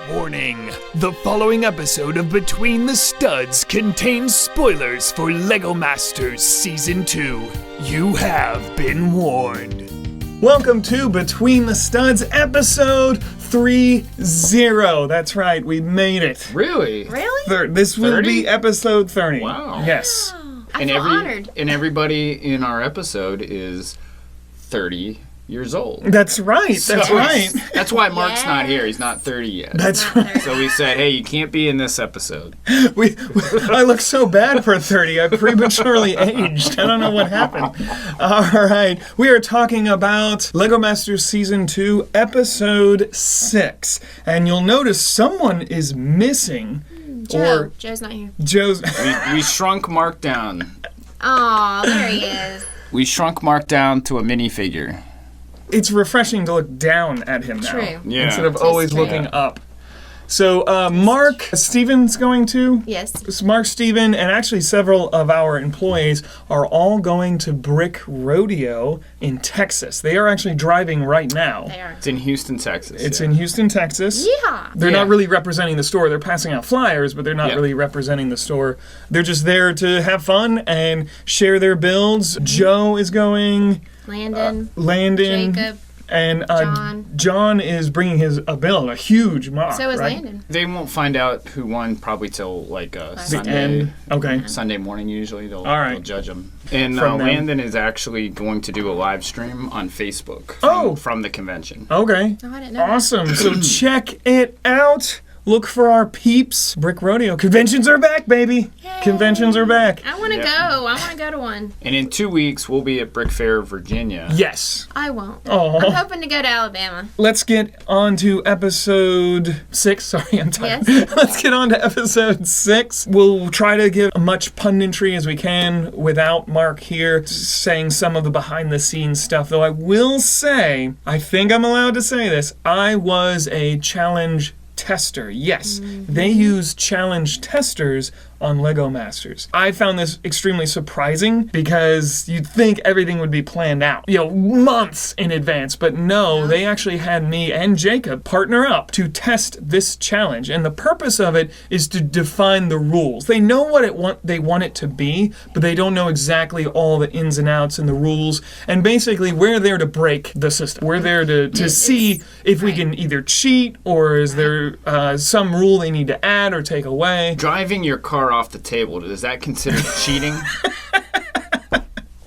Warning, the following episode of Between the Studs contains spoilers for LEGO Masters Season 2. You have been warned. Welcome to Between the Studs episode 30. That's right, we made it. Really? This will be episode 30. Wow. Yes. I feel honored. And everybody in our episode is 30 years old. That's right, that's right. That's why Mark's not here. He's not 30 yet. That's right. So we said, hey, you can't be in this episode. I look so bad for 30. I prematurely aged. I don't know what happened. All right. We are talking about LEGO Masters Season 2, Episode 6. And you'll notice someone is missing. Joe's not here. We shrunk Mark down. Aw, there he is. We shrunk Mark down to a minifigure. It's refreshing to look down at him now. True. Yeah. Instead of always looking up. So, Mark, Steven's going to? Yes. Mark, Steven, and actually several of our employees are all going to Brick Rodeo in Texas. They are actually driving right now. They are. It's in Houston, Texas. It's in Houston, Texas. Yeehaw. They're not really representing the store. They're passing out flyers, but they're not really representing the store. They're just there to have fun and share their builds. Joe is going. Landon. Jacob. And John is bringing a build, a huge mock. So is right? Landon. They won't find out who won probably till like Sunday. End. Okay. Sunday morning usually. They'll judge them. And Landon is actually going to do a live stream on Facebook from the convention. Okay. Oh, I didn't know Awesome. So check it out. Look for our peeps. Brick Rodeo. Conventions are back, baby. Yay. Conventions are back. I want to go. I want to go to one. And in 2 weeks, we'll be at Brick Fair, Virginia. Yes. I won't. Oh. I'm hoping to go to Alabama. Let's get on to episode 6. Sorry, I'm tired. Yes. Let's get on to episode 6. We'll try to give as much punditry as we can without Mark here saying some of the behind-the-scenes stuff. Though I will say, I think I'm allowed to say this, I was a challenge tester. Yes, they use challenge testers on LEGO Masters. I found this extremely surprising because you'd think everything would be planned out, months in advance, but no, they actually had me and Jacob partner up to test this challenge, and the purpose of it is to define the rules. They know what they want it to be, but they don't know exactly all the ins and outs and the rules, and basically we're there to break the system. We're there to see if we can either cheat or is there some rule they need to add or take away. Driving your car off the table, is that considered cheating?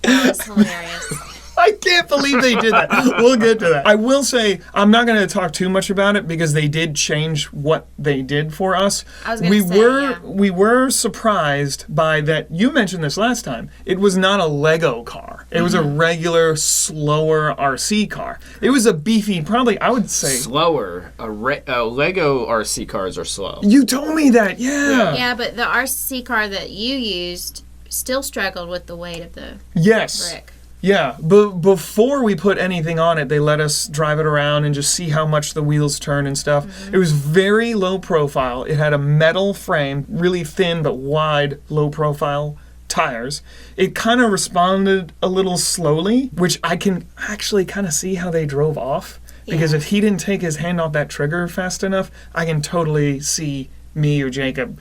That's hilarious. I can't believe they did that. We'll get to that. I will say, I'm not going to talk too much about it because they did change what they did for us. I was going to say, we were surprised by that. You mentioned this last time. It was not a Lego car. It was a regular, slower RC car. It was a beefy, probably, I would say. Slower. Lego RC cars are slow. You told me that, yeah. Yeah, but the RC car that you used still struggled with the weight of the brick. Yeah, but before we put anything on it, they let us drive it around and just see how much the wheels turn and stuff. It was very low profile. It had a metal frame, really thin but wide, low profile tires. It kind of responded a little slowly, which I can actually kind of see how they drove off. Because if he didn't take his hand off that trigger fast enough, I can totally see me or Jacob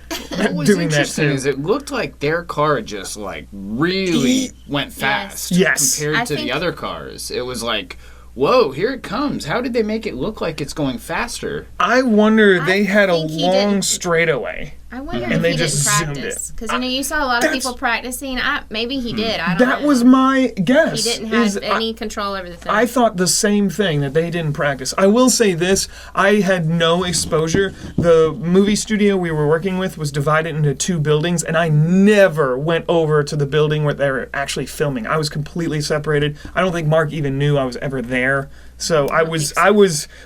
doing that too. Is it looked like their car just like really went fast compared to the other cars. It was like, whoa, here it comes. How did they make it look like it's going faster? I wonder they had a long straightaway. I wonder and if they he just didn't practice. Because, you saw a lot of people practicing. Maybe he did. I don't know. That was my guess. He didn't have any control over the thing. I thought the same thing, that they didn't practice. I will say this. I had no exposure. The movie studio we were working with was divided into 2 buildings, and I never went over to the building where they were actually filming. I was completely separated. I don't think Mark even knew I was ever there. So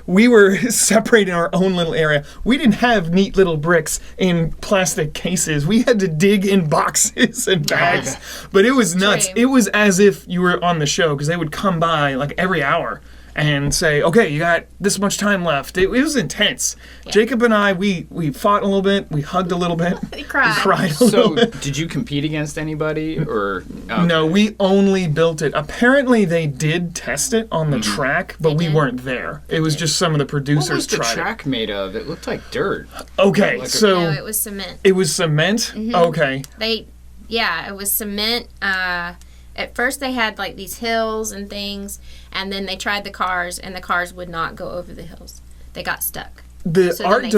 we were separated in our own little area. We didn't have neat little bricks in plastic cases. We had to dig in boxes and bags. But it was nuts. True. It was as if you were on the show because they would come by like every hour and say, okay, you got this much time left. It was intense. Yeah. Jacob and I, we fought a little bit. We hugged a little bit. We cried. We cried a little bit. Did you compete against anybody? Or No, we only built it. Apparently, they did test it on the track, but we weren't there. It was just some of the producers tried it. What was the track made of? It looked like dirt. Okay, No, it was cement. It was cement? Mm-hmm. Okay. It was cement. At first they had like these hills and things, and then they tried the cars, and the cars would not go over the hills. They got stuck. The art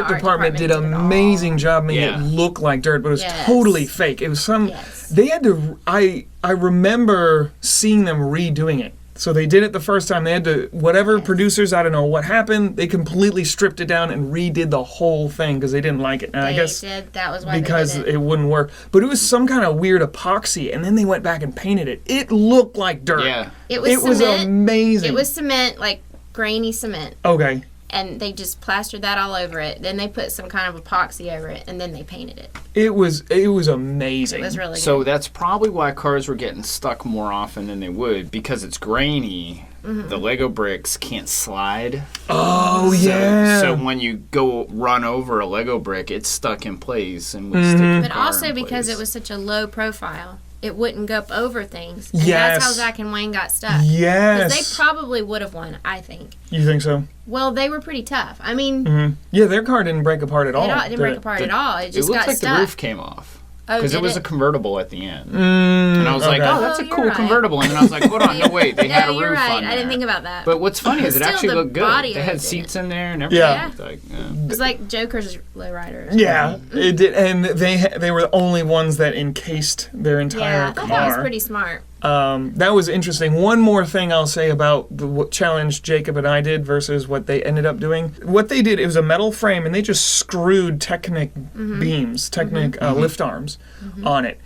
department did an amazing job making it look like dirt, but it was totally fake. It was they had to, I remember seeing them redoing it. So they did it the first time. They had to, whatever producers, I don't know what happened, they completely stripped it down and redid the whole thing because they didn't like it. And I guess that was why because it wouldn't work. But it was some kind of weird epoxy, and then they went back and painted it. It looked like dirt. Yeah. It was amazing. It was cement, like grainy cement. Okay. And they just plastered that all over it. Then they put some kind of epoxy over it, and then they painted it. It was amazing. It was really good. So that's probably why cars were getting stuck more often than they would, because it's grainy. Mm-hmm. The Lego bricks can't slide. Oh, yeah. So when you go run over a Lego brick, it's stuck in place and would stick the But car also in because place. it was such a low profile. It wouldn't go up over things. And that's how Zach and Wayne got stuck. Yes. Because they probably would have won, I think. You think so? Well, they were pretty tough. I mean... Yeah, their car didn't break apart at all. It didn't break apart at all. It just got like stuck. The roof came off. Oh, because it was a convertible at the end. And I was like, oh, that's a cool convertible. And then I was like, hold on, no, wait, they had a roof on there. I didn't think about that. But what's funny is it actually looked good. They had it seats in there and everything. Yeah. It was like Joker's lowriders. Yeah, it did. And they were the only ones that encased their entire car. That was pretty smart. That was interesting. One more thing I'll say about the challenge Jacob and I did versus what they ended up doing. What they did, it was a metal frame, and they just screwed Technic beams, Technic lift arms on it.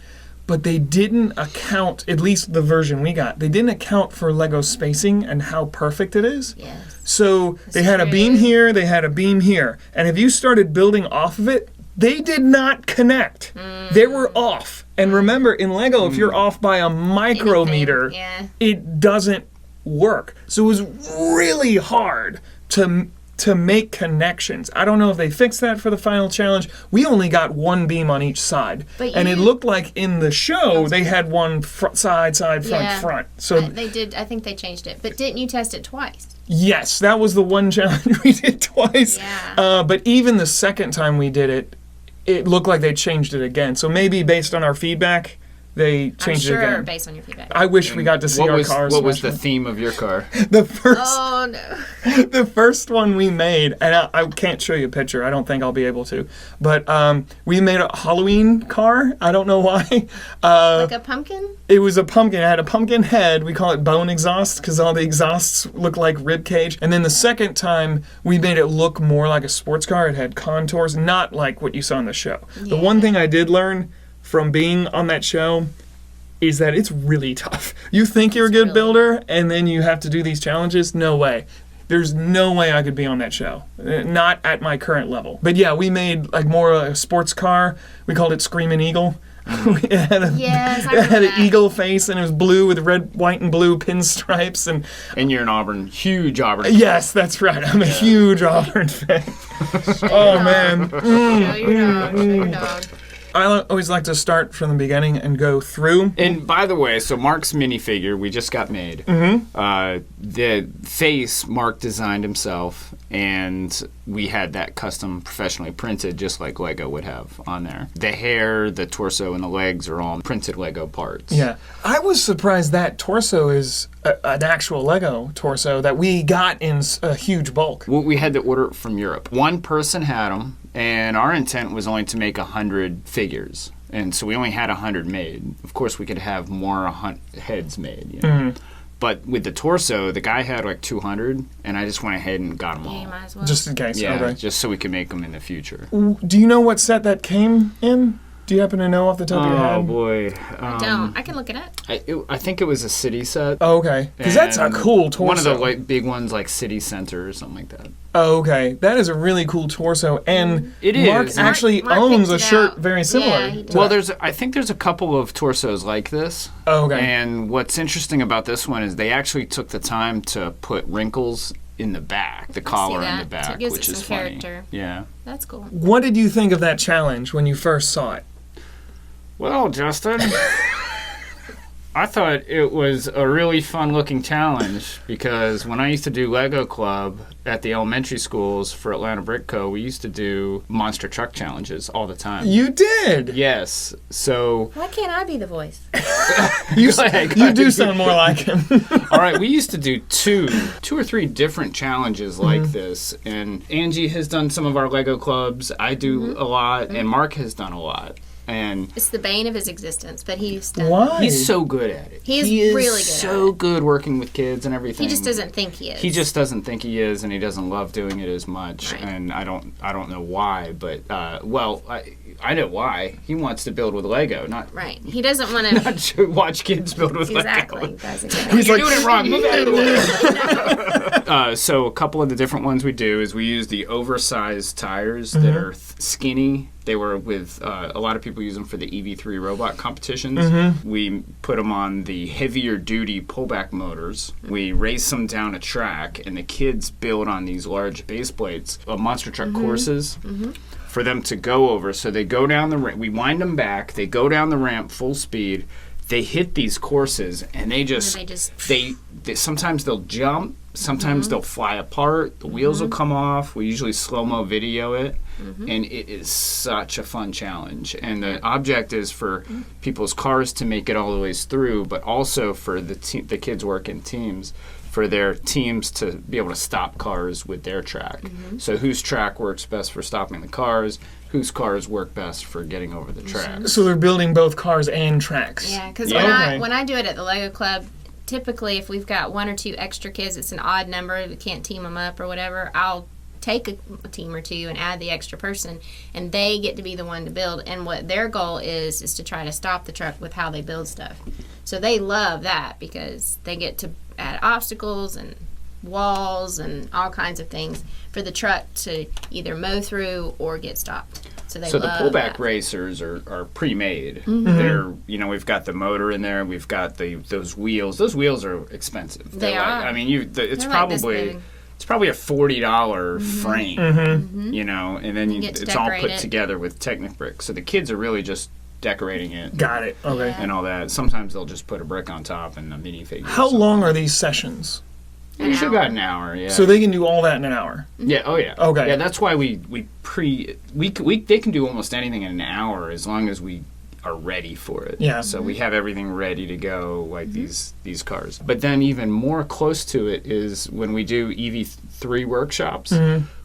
But they didn't account, at least the version we got, they didn't account for Lego spacing and how perfect it is. Yes. So they had a beam here, they had a beam here. And if you started building off of it, they did not connect. They were off. And remember, in Lego, if you're off by a micrometer, it doesn't work. So it was really hard to make connections. I don't know if they fixed that for the final challenge. We only got one beam on each side. And it looked like in the show, they had one side, front. So they did. I think they changed it. But didn't you test it twice? Yes, that was the one challenge we did twice. Yeah. But even the second time we did it, it looked like they changed it again. So maybe based on our feedback, they changed it again. Based on your feedback. I wish we got to see our cars. What was the theme of your car? The first. Oh no. The first one we made, and I can't show you a picture. I don't think I'll be able to. But we made a Halloween car. I don't know why. Like a pumpkin? It was a pumpkin. It had a pumpkin head. We call it bone exhaust because all the exhausts look like rib cage. And then the second time, we made it look more like a sports car. It had contours, not like what you saw in the show. Yeah. The one thing I did learn from being on that show is that it's really tough. You think you're a good builder, and then you have to do these challenges? No way. There's no way I could be on that show. Not at my current level. But yeah, we made like more a sports car. We called it Screaming Eagle. It had an eagle face, and it was blue with red, white, and blue pinstripes. And you're an Auburn, huge Auburn fan. Yes, that's right. I'm a huge Auburn fan. Man. Show your dog. I always like to start from the beginning and go through. And by the way, so Mark's minifigure we just got made. The face Mark designed himself, and we had that custom professionally printed just like Lego would have on there. The hair, the torso, and the legs are all printed Lego parts. Yeah. I was surprised that torso is an actual Lego torso that we got in a huge bulk. Well, we had to order it from Europe. One person had them. And our intent was only to make 100 figures. And so we only had 100 made. Of course, we could have more heads made. You know? But with the torso, the guy had like 200, and I just went ahead and got them all. You might as well. Just in case. Yeah, okay. Just so we could make them in the future. Do you know what set that came in? Do you happen to know off the top of your head? Oh boy. I don't. I can look it up. I think it was a city set. Oh, okay. Because that's a cool torso. One of the like big ones, like City Center or something like that. Oh, okay. That is a really cool torso, and It Mark is. actually Mark owns picked a it shirt out. very similar. Yeah, he to did. Well, that. I think there's a couple of torsos like this. Oh, okay. And what's interesting about this one is they actually took the time to put wrinkles in the back, the collar in the that. back, So it gives which it is some funny. character. Yeah. That's cool. What did you think of that challenge when you first saw it? Well, Justin, I thought it was a really fun-looking challenge because when I used to do Lego Club at the elementary schools for Atlanta Brick Co., we used to do monster truck challenges all the time. You did. Yes. So, Why can't I be the voice? You ahead. do sound more like him. all right, we used to do two or three different challenges like this, and Angie has done some of our Lego clubs. I do a lot, and Mark has done a lot. And It's the bane of his existence, but he's done. Why? he's so good at it. He is really good so at it. good working with kids and everything. He just doesn't think he is. He just doesn't think he is, and he doesn't love doing it as much. Right. And I don't know why, but I know why. He wants to build with Lego, not Right. He doesn't want to. not to watch kids build with Exactly. Lego. That's exactly. He's You're like, doing it wrong. Move out of the way. So a couple of the different ones we do is we use the oversized tires that are skinny. They were with a lot of people use them for the EV3 robot competitions. We put them on the heavier duty pullback motors. We race them down a track, and the kids build on these large base plates of monster truck courses for them to go over. So they go down the ramp. We wind them back. They go down the ramp full speed. They hit these courses, and they sometimes they'll jump. Sometimes they'll fly apart. The wheels will come off. We usually slow-mo video it. And it is such a fun challenge. And the object is for people's cars to make it all the ways through, but also for the kids work in teams, for their teams to be able to stop cars with their track. So whose track works best for stopping the cars, whose cars work best for getting over the track. so they're building both cars and tracks. Yeah, because Okay. when I do it at the Lego Club, typically if we've got one or two extra kids, it's an odd number, we can't team them up or whatever, I'll take a team or two and add the extra person, and they get to be the one to build. And what their goal is to try to stop the truck with how they build stuff. So they love that because they get to add obstacles and walls and all kinds of things for the truck to either mow through or get stopped. So they So the love pullback that. racers are pre-made. They're, we've got the motor in there. We've got those wheels. Those wheels are expensive. They They're are. I mean, it's They're like this probably big. it's probably a $40 frame. And then get to it's all decorate put it. together with Technic bricks. So the kids are really just decorating it. Got it. Okay. Yeah. And all that. Sometimes they'll just put a brick on top and a minifigure. How long are these sessions? Usually about an hour. Yeah. So they can do all that in an hour. Yeah. Oh yeah. Okay. Yeah. That's why we they can do almost anything in an hour as long as we are ready for it. Yeah. So we have everything ready to go, like these cars. But then even more close to it is when we do EV3 workshops.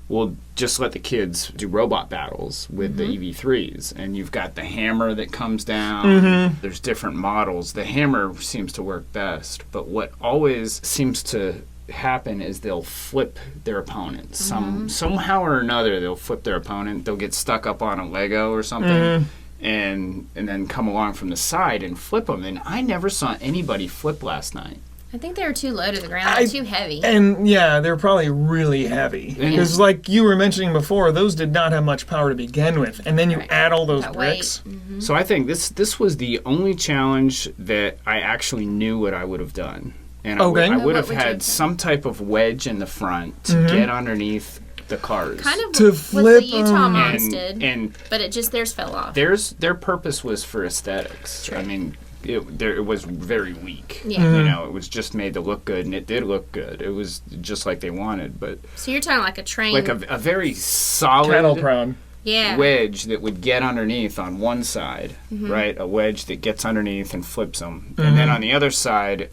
We'll just let the kids do robot battles with the EV3s, and you've got the hammer that comes down. There's different models. The hammer seems to work best, but what always seems to happen is they'll flip their opponent. Somehow or another, they'll flip their opponent. They'll get stuck up on a Lego or something. And then come along from the side and flip them. And I never saw anybody flip last night. I think they were too low to the ground. They're too heavy. And yeah, they're probably really heavy. Because like you were mentioning before, those did not have much power to begin with. And then you Right. add all those That bricks. weight. So I think this was the only challenge that I actually knew what I would have done. And Okay. I would What have would you have had done? some type of wedge in the front to get underneath the cars. Kind of To what flip the Utah 'em. mods did, and but it just theirs fell off. their purpose was for aesthetics. I mean, it was very weak. Yeah. It was just made to look good, and it did look good. It was just like they wanted, but So you're talking like a train. like a very solid Cattle prod. yeah. wedge that would get underneath on one side, right? A wedge that gets underneath and flips them, and then on the other side,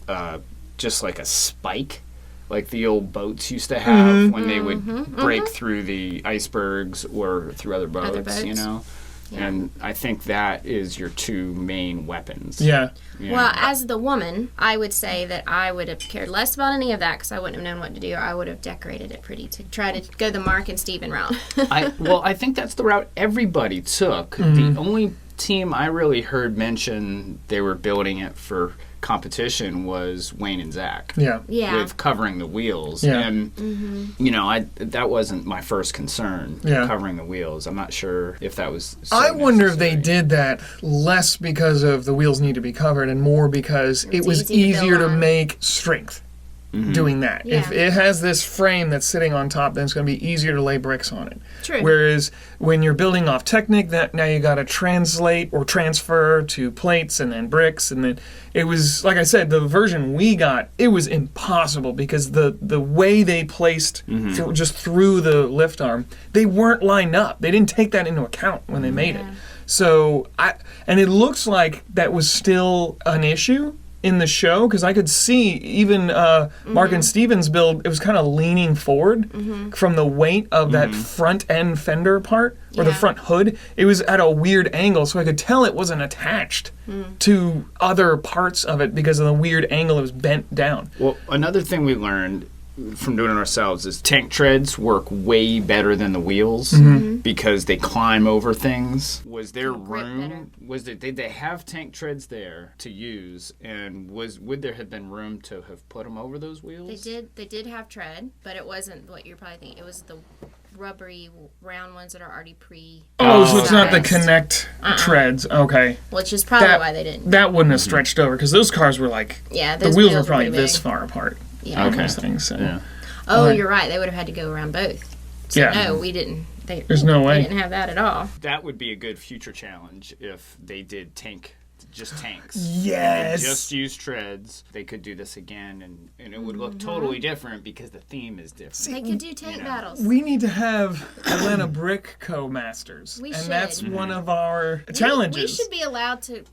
just like a spike, like the old boats used to have when they would break through the icebergs or through other boats, boats. Yeah. And I think that is your two main weapons. Yeah. Well, as the woman, I would say that I would have cared less about any of that because I wouldn't have known what to do. I would have decorated it pretty to try to go the Mark and Steven route. I think that's the route everybody took. The only team I really heard mention they were building it for competition was Wayne and Zach. Yeah. With covering the wheels. Yeah. And, that wasn't my first concern, covering the wheels. I'm not sure if that was so I wonder if necessary. they did that less because of the wheels need to be covered and more because it was easier to make strength. Doing that. Yeah. If it has this frame that's sitting on top, then it's going to be easier to lay bricks on it. True. Whereas when you're building off Technic, that now you got to translate or transfer to plates and then bricks, and then it was, like I said, the version we got, it was impossible because the way they placed just through the lift arm, they weren't lined up. They didn't take that into account when they made it. So and it looks like that was still an issue in the show, because I could see even Mark and Steven's build, it was kind of leaning forward from the weight of that front end fender part, or the front hood. It was at a weird angle, so I could tell it wasn't attached to other parts of it because of the weird angle it was bent down. Well, another thing we learned from doing it ourselves is tank treads work way better than the wheels because they climb over things. Was there room? Did they have tank treads there to use, and would there have been room to have put them over those wheels? They did have tread, but it wasn't what you're probably thinking. It was the rubbery round ones that are already so it's not the Connect treads. Okay. Which is probably why they didn't. That wouldn't have stretched over, because those cars were like, the wheels were probably this far apart. Yeah. Okay. Things, so. Yeah. Oh, you're right. They would have had to go around both. So no, we didn't. There's no way. They didn't have that at all. That would be a good future challenge if they did just tanks. Yes. They just use treads. They could do this again, and it would look totally different because the theme is different. They could do tank battles. We need to have Atlanta Brick Co-Masters. We and should. that's one of our challenges. We should be allowed to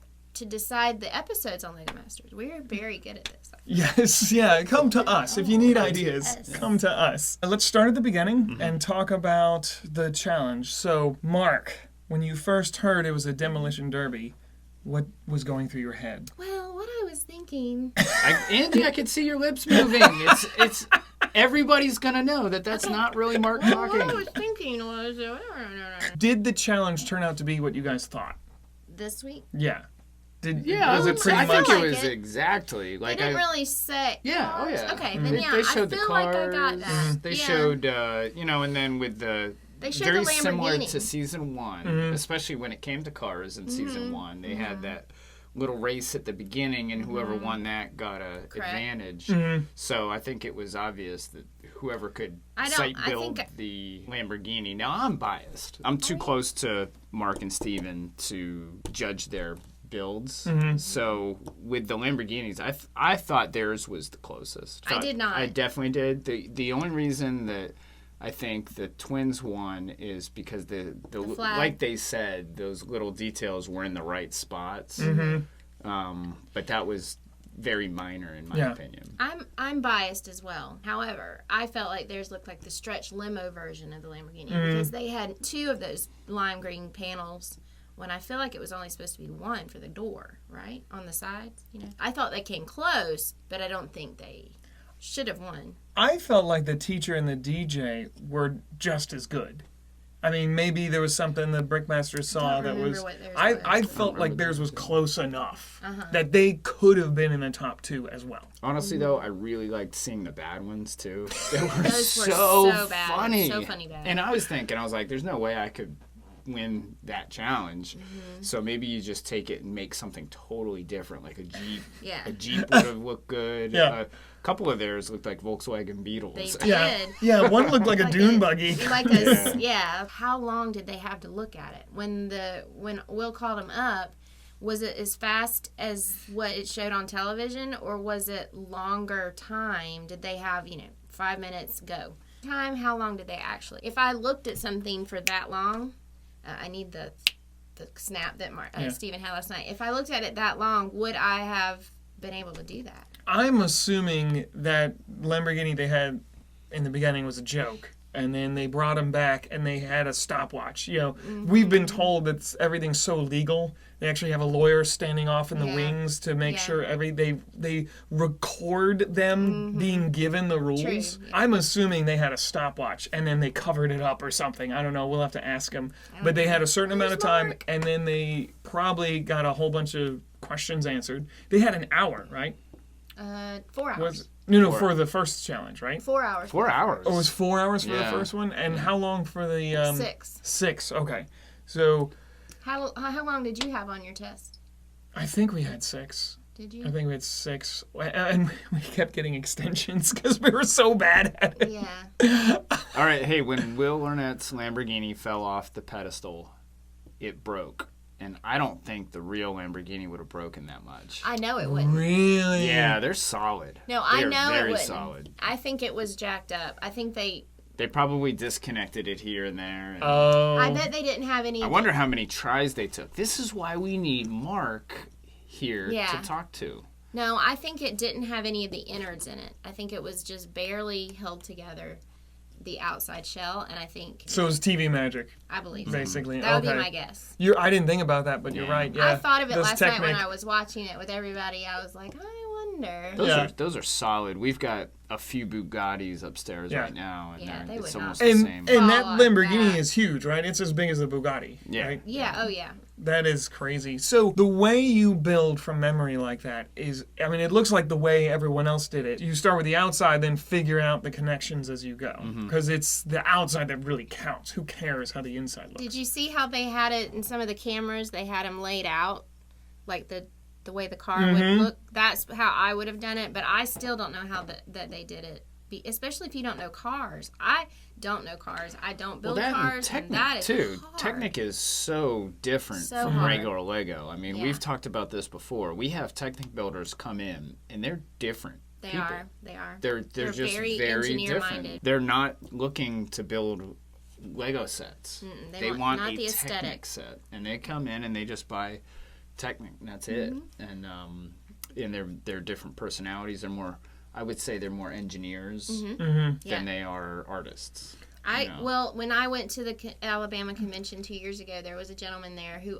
decide the episodes on Lego Masters. We're very good at this. Yes, come to us. If you need ideas, come to us. Let's start at the beginning and talk about the challenge. So, Mark, when you first heard it was a Demolition Derby, what was going through your head? Well, what I was thinking... Angie, I can see your lips moving. It's everybody's going to know that that's not really Mark talking. What I was thinking was... Did the challenge turn out to be what you guys thought? This week? Yeah. Was it pretty much? I think it was exactly like they didn't really say. Yeah. Oh yeah. Okay. Then They showed the cars. Like I got that. They showed and then with the. They showed very the similar Lamborghini. to season 1, especially when it came to cars in season 1. They had that little race at the beginning, and whoever won that got a advantage. So I think it was obvious that whoever could site build the Lamborghini. Now I'm biased. I'm too close to Mark and Steven to judge their builds. So with the Lamborghinis, I thought theirs was the closest. I did not. I definitely did. The only reason that I think the twins won is because the like they said, those little details were in the right spots. But that was very minor in my opinion. I'm biased as well. However, I felt like theirs looked like the stretch limo version of the Lamborghini because they had 2 of those lime green panels when I feel like it was only supposed to be 1 for the door, right? On the sides, I thought they came close, but I don't think they should have won. I felt like the teacher and the DJ were just as good. I mean, maybe there was something the Brickmaster saw that was... I felt like theirs was close enough that they could have been in the top 2 as well. Honestly, though, I really liked seeing the bad ones, too. They were Those so were so bad. funny. So funny bad. And I was like, there's no way I could win that challenge. So maybe you just take it and make something totally different, like a Jeep. Yeah. A Jeep would have looked good. Yeah. A couple of theirs looked like Volkswagen Beetles. They did. Yeah, one looked like a dune buggy. How long did they have to look at it? When Will called him up, was it as fast as what it showed on television, or was it longer time? Did they have, 5 minutes, go? How long did they actually? If I looked at something for that long, I need the snap that Steven had last night. If I looked at it that long, would I have been able to do that? I'm assuming that Lamborghini they had in the beginning was a joke. and then they brought him back, and they had a stopwatch. We've been told that everything's so legal. They actually have a lawyer standing off in the wings to make sure they record them being given the rules. True, yeah. I'm assuming they had a stopwatch, and then they covered it up or something. I don't know. We'll have to ask them. But they had a certain amount of time, and then they probably got a whole bunch of questions answered. They had an hour, right? 4 hours. For the first challenge, right? 4 hours. 4 hours. Oh, it was 4 hours for the Yeah. first one? And how long for the... 6. 6, okay. So... How long did you have on your test? I think we had 6. Did I you? think we had 6. And we kept getting extensions because we were so bad at it. Yeah. All right, hey, when Will Arnett's Lamborghini fell off the pedestal, it broke. And I don't think the real Lamborghini would have broken that much. I know it wouldn't. Really? Yeah, they're solid. No, I They're know it very wouldn't. solid. I think it was jacked up. I think they probably disconnected it here and there. And Oh. I bet they didn't have any. I wonder how many tries they took. This is why we need Mark here Yeah. to talk to. No, I think it didn't have any of the innards in it. I think it was just barely held together, the outside shell, and I think So it was TV magic, I believe so. basically. That would okay. be my guess. I didn't think about that, but you're Yeah. right. Yeah. I thought of it Those last night when Technic- I was watching it with everybody. I was like, I wonder. Those are solid. We've got a few Bugattis upstairs Yeah. right now, and Yeah, they it's would almost not. the And same. that Oh, Lamborghini that. is huge, right? It's as big as the Bugatti. Yeah. Right? Yeah. Oh yeah. That is crazy. So the way you build from memory like that is, I mean, it looks like the way everyone else did it. You start with the outside, then figure out the connections as you go. Because it's the outside that really counts. Who cares how the inside looks? Did you see how they had it in some of the cameras? They had them laid out, like the way the car would look. That's how I would have done it. But I still don't know how that they did it. Especially if you don't know cars. I don't know cars. I don't build cars. Technic and that is too. hard. Technic is so different So from hard. regular Lego. I mean, Yeah. we've talked about this before. We have Technic builders come in, and they're different. They people. are. They are. They're just very very engineer-minded. different. They're not looking to build Lego sets. They want not a the Technic aesthetic. set, and they come in and they just buy Technic, and that's it. Mm-hmm. And they're different personalities. They're more. I would say they're more engineers Yeah. than they are artists. Well, when I went to the Alabama convention 2 years ago, there was a gentleman there who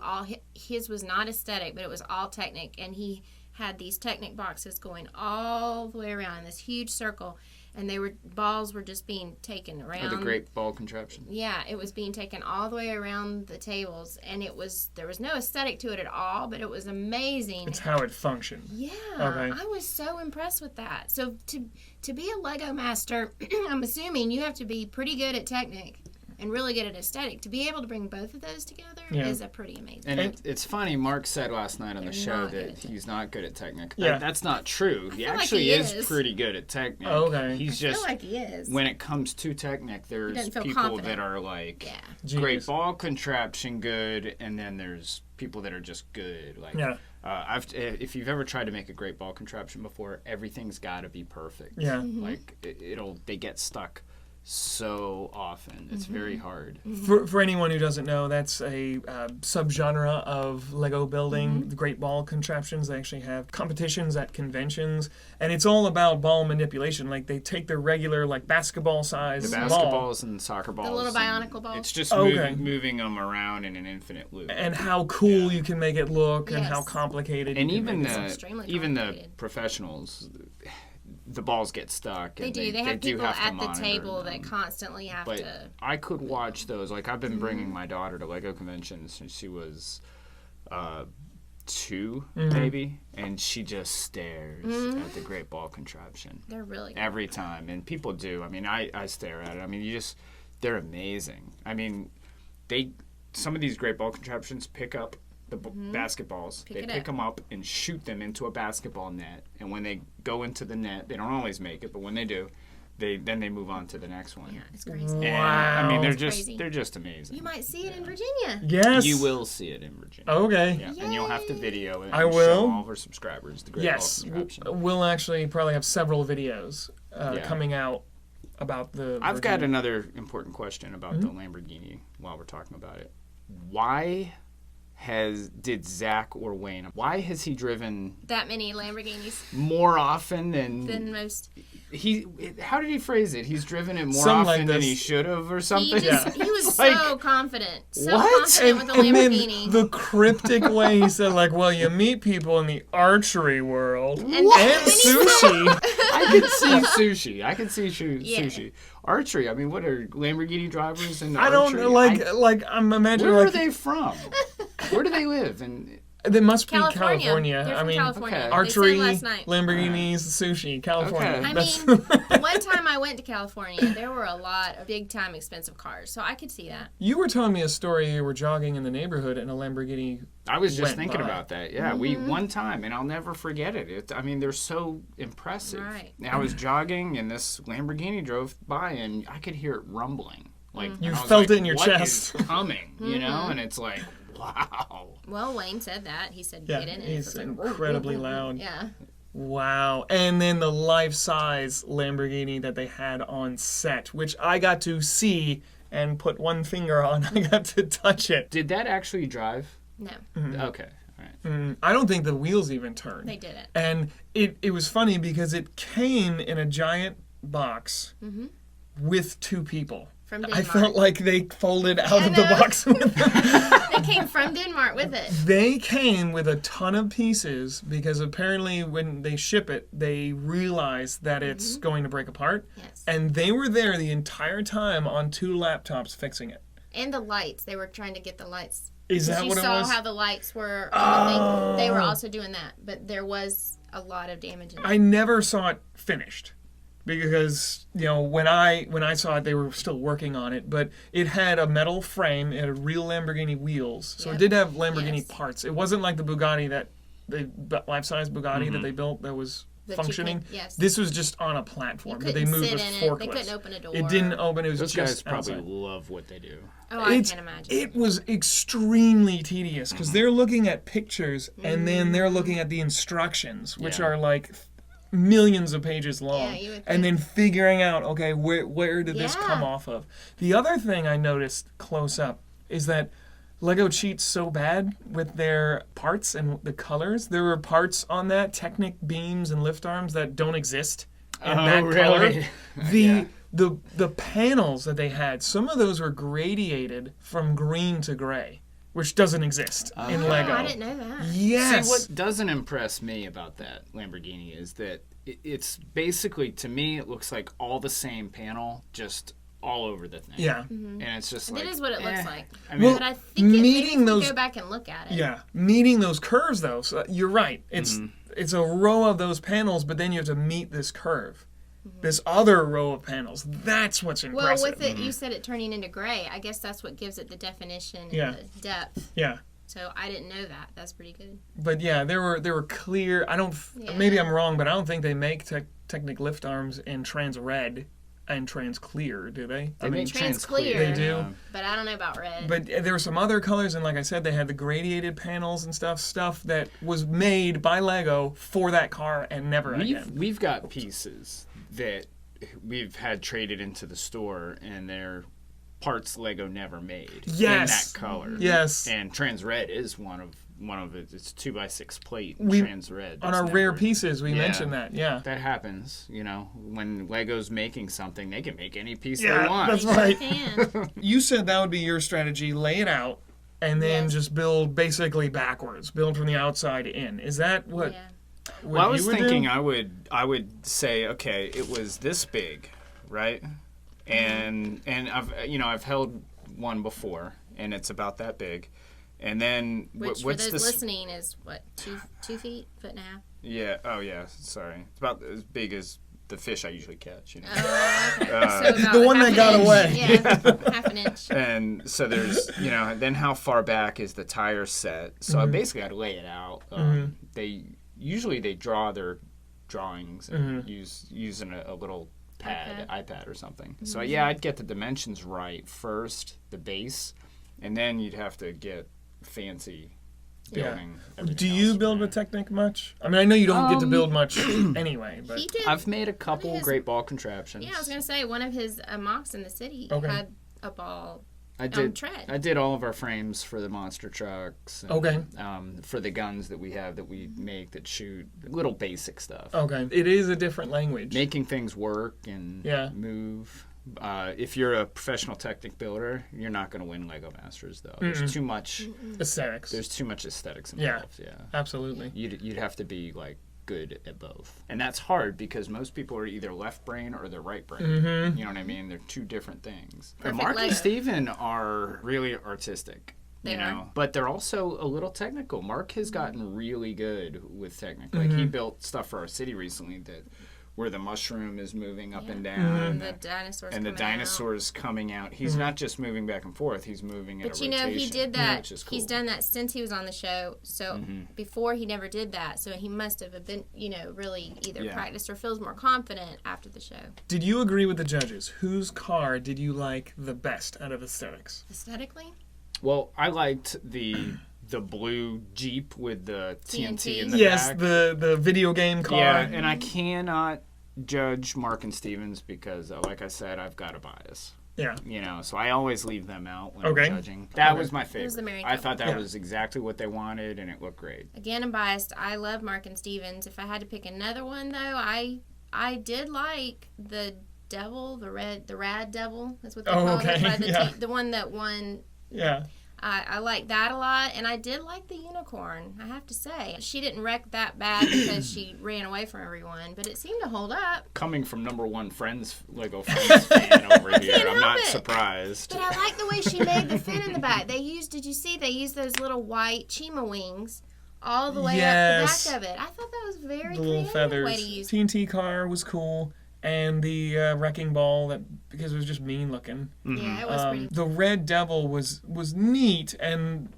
his was not aesthetic, but it was all Technic, and he had these Technic boxes going all the way around in this huge circle, and balls were just being taken around. Or the great ball contraption. Yeah, it was being taken all the way around the tables, and there was no aesthetic to it at all, but it was amazing. It's how it functioned. Yeah, Okay. I was so impressed with that. So to be a Lego master, I'm assuming you have to be pretty good at Technic and really good at aesthetic. To be able to bring both of those together is a pretty amazing. And it's funny, Mark said last night on the They're show not good that at he's not good at Technic. Yeah. That's not true. He feel like actually he is is. pretty good at Technic. Okay. He's I just, feel like he is. when it comes to Technic, there's doesn't feel people confident. that are like, Yeah. great ball contraption good, and then there's people that are just good. Like, Yeah. if you've ever tried to make a great ball contraption before, everything's got to be perfect. Yeah. Mm-hmm. Like, they get stuck so often. It's Mm-hmm. very hard. For anyone who doesn't know, that's a subgenre of Lego building. The great ball contraptions. They actually have competitions at conventions, and it's all about ball manipulation. Like they take their regular basketball size The ball basketballs and soccer balls. little and bionicle balls? It's just Okay. moving them around in an infinite loop. and how cool you can make it look, and how Yes. complicated. And you can even make it. It's extremely even the complicated. professionals, the balls get stuck. They and do. They have do people have to at the monitor table them. that constantly have But to. I could watch those. Like I've been bringing my daughter to Lego conventions since she was 2, maybe, and she just stares at the great ball contraption They're really good. every time. And people do. I mean, I stare at it. I mean, they're amazing. I mean, some of these great ball contraptions pick up the basketballs. They pick them up and shoot them into a basketball net. And when they go into the net, they don't always make it, but when they do, then they move on to the next one. Yeah, it's crazy. And, I mean, Wow. they're just amazing. You might see it in Virginia. Yes. You will see it in Virginia. Okay. Yeah, and you'll have to video it. I and will. show all of our subscribers the great Yes. ball contraption. We'll actually probably have several videos Yeah. coming out about the. I've got Virginia. another important question about the Lamborghini while we're talking about it. Why did Zach or Wayne, why has he driven That many Lamborghinis more often than than most. How did he phrase it? He's driven it more Something like often than this. he should have, or something. He was Like, so confident. So what? confident with the And Lamborghini. then the cryptic way he said, like, well, you meet people in the archery world and sushi. I could see sushi. I could see Yeah. sushi. Archery. I mean, what are Lamborghini drivers in I don't archery? know, like I'm imagining, Where like, are they from? Where do they live? And they must be California. California. They're I from mean, California. okay. They archery, said last night. Lamborghinis, sushi, California. Okay. I That's- mean, one time I went to California, there were a lot of big-time expensive cars, so I could see that. You were telling me a story. You were jogging in the neighborhood and a Lamborghini. I was just went thinking by. about that. Yeah, we one time, and I'll never forget it. I mean, they're so impressive. Right. I was jogging, and this Lamborghini drove by, and I could hear it rumbling. Like You and I was felt like, it in your "What chest." is coming, you know, and it's like, wow. Well, Wayne said that. He said, Yeah, get in it. he's It's like, incredibly loud. Yeah. Wow. And then the life-size Lamborghini that they had on set, which I got to see and put one finger on. I got to touch it. Did that actually drive? No, Okay, all right. I don't think the wheels even turned. they didn't. And it was funny because it came in a giant box with two people. From I Denmark. felt like they folded out I of the know. box with them. They came from Denmark with it. They came with a ton of pieces because apparently when they ship it, they realize that it's going to break apart. Yes. And they were there the entire time on two laptops fixing it. And the lights. They were trying to get the lights. Is that you what it saw was? how the lights were on the thing. They were also doing that. But there was a lot of damage in it. I never saw it finished because, you know, when I saw it, they were still working on it. But it had a metal frame. It had real Lamborghini wheels. So Yep. it did have Lamborghini Yes. parts. It wasn't like the Bugatti life-size Bugatti that they built that was That you functioning. could- yes. This was just on a platform, You but they couldn't moved sit with in it. forklifts. They couldn't open a door. It didn't open. It was Those guys just probably outside. love what they do. Oh, I It's- can't imagine. It was extremely tedious because they're looking at pictures and then they're looking at the instructions, which Yeah. are like millions of pages long, Yeah, you would and then figuring out, okay, where did this Yeah. come off of? The other thing I noticed close up is that Lego cheats so bad with their parts and the colors. There were parts on that, Technic beams and lift arms, that don't exist in Oh, that color. really? The the panels that they had, some of those were gradiated from green to gray, which doesn't exist in Oh, Lego. I didn't know that. Yes. See, what doesn't impress me about that Lamborghini is that it's basically, to me, it looks like all the same panel, just all over the thing. Yeah. And it's just That like... is what it looks like. I mean, But I think maybe meeting if we those- go back and look at it. Yeah. Meeting those curves, though, so you're right. It's Mm-hmm. it's a row of those panels, but then you have to meet this curve. This other row of panels. That's what's Well, impressive. with it, you said it turning into gray. I guess that's what gives it the definition and Yeah. the depth. Yeah. So I didn't know that. That's pretty good. But yeah, there were clear. I don't. Yeah. Maybe I'm wrong, but I don't think they make Technic lift arms in trans red and trans clear, do they? They make Trans trans-clear. clear. They do? Yeah. But I don't know about red. But there were some other colors, and like I said, they had the gradiated panels and stuff that was made by Lego for that car and never again. We've got pieces that we've had traded into the store, and they're parts Lego never made Yes. in that color. Yes. And trans red is one of it. It's 2x6 plate We- trans red. On That's our rare never- pieces, we Yeah. mentioned that. Yeah. That happens, you know. When Lego's making something, they can make any piece Yeah, they want. that's They right. can. You said that would be your strategy: lay it out, and then Yes. just build basically backwards, build from the outside in. Is that what? Yeah. what Well, I you was would do? thinking I would say, okay, it was this big, right? And I've held one before, and it's about that big. And then Which what's for those this? listening is what, 2 feet, foot and a half. Yeah. Oh yeah. Sorry. It's about as big as the fish I usually catch. You know. Oh, okay. Uh, So about The one half that an got inch. away. Yeah, half an inch. And so there's, then how far back is the tire set? So I basically had to lay it out. They usually draw their drawings and using a little iPad or something. So yeah, I'd get the dimensions right first, the base, and then you'd have to get fancy building. everything Do you else build from with there. Technic much? I mean, I know you don't get to build much anyway, but He did. I've made a couple his- great ball contraptions. Yeah, I was gonna say one of his mocks in the city Okay. had a ball I did all of our frames for the monster trucks. And, Okay. For the guns that we have that we make that shoot, little basic stuff. Okay. It is a different language. Making things work and move. If you're a professional Technic builder, you're not going to win Lego Masters, though. There's too much aesthetics. There's too much aesthetics involved. Yeah. Absolutely. You'd have to be like good at both, and that's hard because most people are either left brain or they're right brain. You know what I mean? They're two different things. Mark and Steven are really artistic. They are. But they're also a little technical. Mark has gotten really good with Technic. Like he built stuff for our city recently where the mushroom is moving up and down, and the dinosaurs coming out. He's not just moving back and forth; he's moving at a rotation. But he did that. Which is cool. He's done that since he was on the show. So before he never did that. So he must have been, really either practiced or feels more confident after the show. Did you agree with the judges? Whose car did you like the best out of aesthetics? Aesthetically? Well, I liked the blue Jeep with the TNT in the Yes, back. the video game car. Yeah, and I cannot judge Mark and Stevens because, like I said, I've got a bias. Yeah. So I always leave them out when I'm judging. That was my favorite. It was the married I couple. thought that was exactly what they wanted, and it looked great. Again, I'm biased. I love Mark and Stevens. If I had to pick another one, though, I did like the devil, the rad devil. That's what they call it. The one that won. Yeah. I like that a lot, and I did like the unicorn, I have to say. She didn't wreck that bad because she ran away from everyone, but it seemed to hold up. Coming from #1 Lego Friends fan over here, I'm not surprised. But I like the way she made the fin in the back. Did you see they used those little white Chima wings all the way up the back of it. I thought that was very the little creative feathers. way to use it. TNT car was cool. And the wrecking ball, because it was just mean looking. Yeah, it was pretty. The Red Devil was neat, and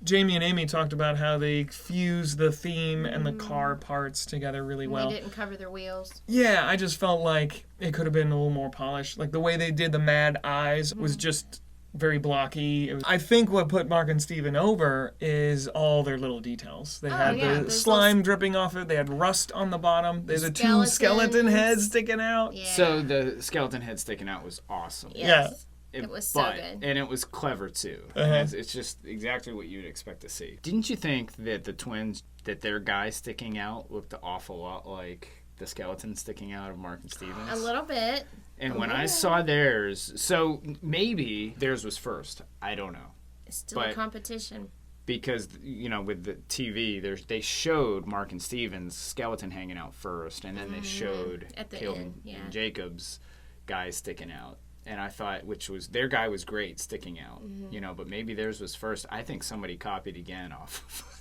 Jamie and Amy talked about how they fused the theme and the car parts together really well. They didn't cover their wheels. Yeah, I just felt like it could have been a little more polished. Like the way they did the mad eyes was just very blocky. I think what put Mark and Steven over is all their little details. They had the slime dripping off it. They had rust on the bottom. They had the two skeleton heads sticking out. Yeah. So the skeleton head sticking out was awesome. Yes. Yeah. It was so good. And it was clever, too. It's just exactly what you'd expect to see. Didn't you think that the twins, that their guy sticking out looked an awful lot like the skeleton sticking out of Mark and Stevens? A little bit. And when I saw theirs, so maybe theirs was first. I don't know. It's still a competition. Because, with the TV, they showed Mark and Stevens' skeleton hanging out first, and then they showed Caleb and Jacob's guy sticking out. And I thought, their guy was great sticking out, but maybe theirs was first. I think somebody copied again off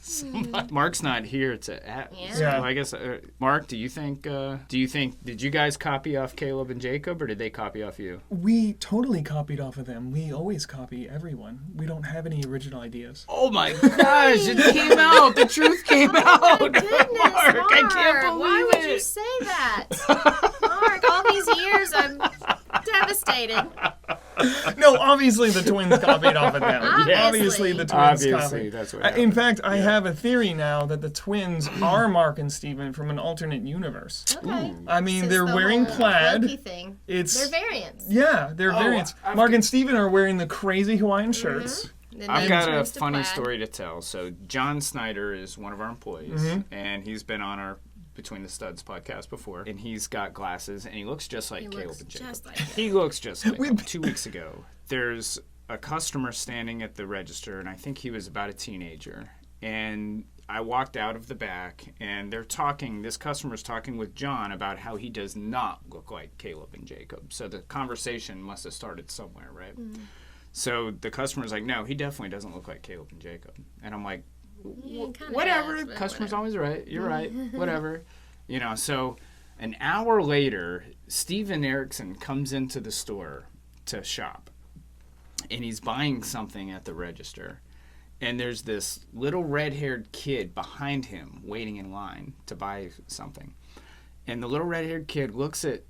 of Mark's not here to add. So I guess, Mark, did you guys copy off Caleb and Jacob, or did they copy off you? We totally copied off of them. We always copy everyone. We don't have any original ideas. Oh my gosh, it came out. The truth came out. Oh my goodness, Mark. I can't believe Why would you say that? Mark, all these years I'm devastated. No, obviously the twins copied off of them. Obviously the twins copied. That's what happened. In fact, I have a theory now that the twins are Mark and Steven from an alternate universe. Okay. I mean, Since they're wearing plaid. Loki thing. They're variants. Yeah, they're variants. Mark and Steven are wearing the crazy Hawaiian shirts. I've got a funny story to tell. So John Snyder is one of our employees, and he's been on our Between the Studs podcast before, and he's got glasses, and he looks just like Caleb and Jacob. He looks just like him. 2 weeks ago, there's a customer standing at the register, and I think he was about a teenager, and I walked out of the back, and this customer's talking with John about how he does not look like Caleb and Jacob. So the conversation must have started somewhere, right? So the customer's like, no, he definitely doesn't look like Caleb and Jacob. And I'm like, whatever. Customer's always right. You're right. Whatever. So an hour later, Steven Erickson comes into the store to shop. And he's buying something at the register. And there's this little red-haired kid behind him waiting in line to buy something. And the little red-haired kid looks at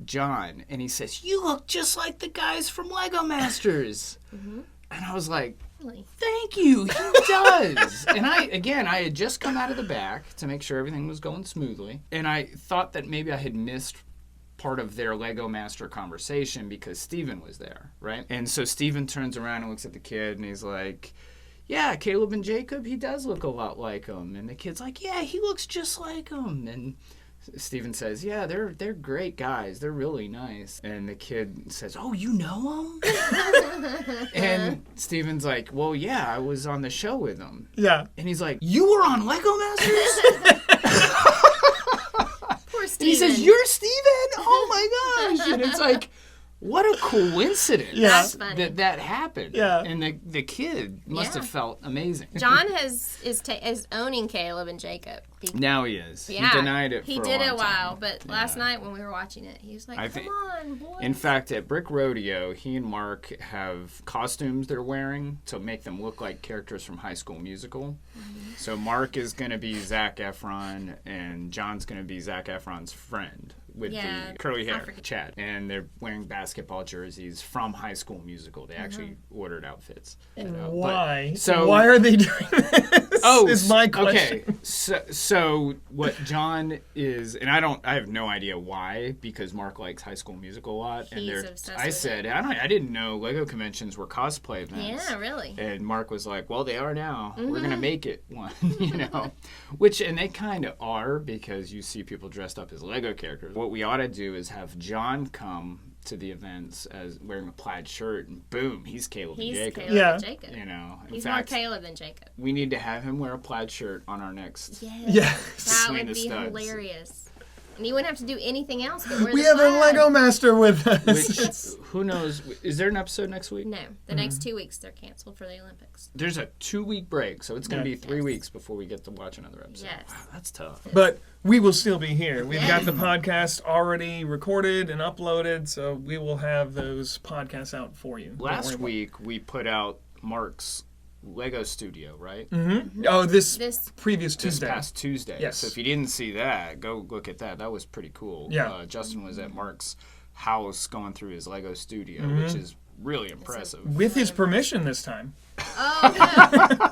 John and he says, "You look just like the guys from Lego Masters." And I was like, "Thank you, he does." And I had just come out of the back to make sure everything was going smoothly. And I thought that maybe I had missed part of their Lego Master conversation because Steven was there, right? And so Steven turns around and looks at the kid and he's like, yeah, Caleb and Jacob, he does look a lot like him. And the kid's like, yeah, he looks just like him. And Steven says, yeah, they're great guys. They're really nice. And the kid says, oh, you know them? And Steven's like, well, yeah, I was on the show with them. Yeah. And he's like, you were on Lego Masters? Poor Steven. And he says, you're Steven? Oh my gosh. And it's like, what a coincidence That's funny. that happened. Yeah. And the kid must have felt amazing. John is owning Caleb and Jacob. Now he is. Yeah, He denied it for he a did long a while, time. but last night when we were watching it, he was like, "Come on, boy." In fact, at Brick Rodeo, he and Mark have costumes they're wearing to make them look like characters from High School Musical. Mm-hmm. So Mark is going to be Zac Efron, and John's going to be Zac Efron's friend with the curly hair, Chad. And they're wearing basketball jerseys from High School Musical. They actually ordered outfits. Why? So why are they doing this? Oh, is my question. Okay. So what John is, and I have no idea why, because Mark likes High School Musical a lot, and He's obsessed I with said, it. I didn't know Lego conventions were cosplay events. Yeah, really. And Mark was like, well, they are now. Mm-hmm. We're gonna make it one, which, and they kind of are, because you see people dressed up as Lego characters. What we ought to do is have John come to the events as wearing a plaid shirt, and boom, he's Caleb and Jacob. Caleb and Jacob. In He's fact, more Caleb than Jacob. we need to have him wear a plaid shirt on our next. Yes. That Between would the be studs. hilarious. And you wouldn't have to do anything else but wear We the have a flag. Lego Master with us. Which, who knows? Is there an episode next week? No, the next 2 weeks they're canceled for the Olympics. There's a 2-week break, so it's going to Yeah. be 3 weeks before we get to watch another episode. Yes. Wow, that's tough. But we will still be here. We've got the podcast already recorded and uploaded, so we will have those podcasts out for you. Don't worry Last about it. week, we put out Mark's Lego studio, right? Oh, this This previous This Tuesday. past Tuesday. Yes. So if you didn't see that, go look at that. That was pretty cool. Yeah. Justin was at Mark's house going through his Lego studio, which is really impressive. With his permission this time. Oh, no.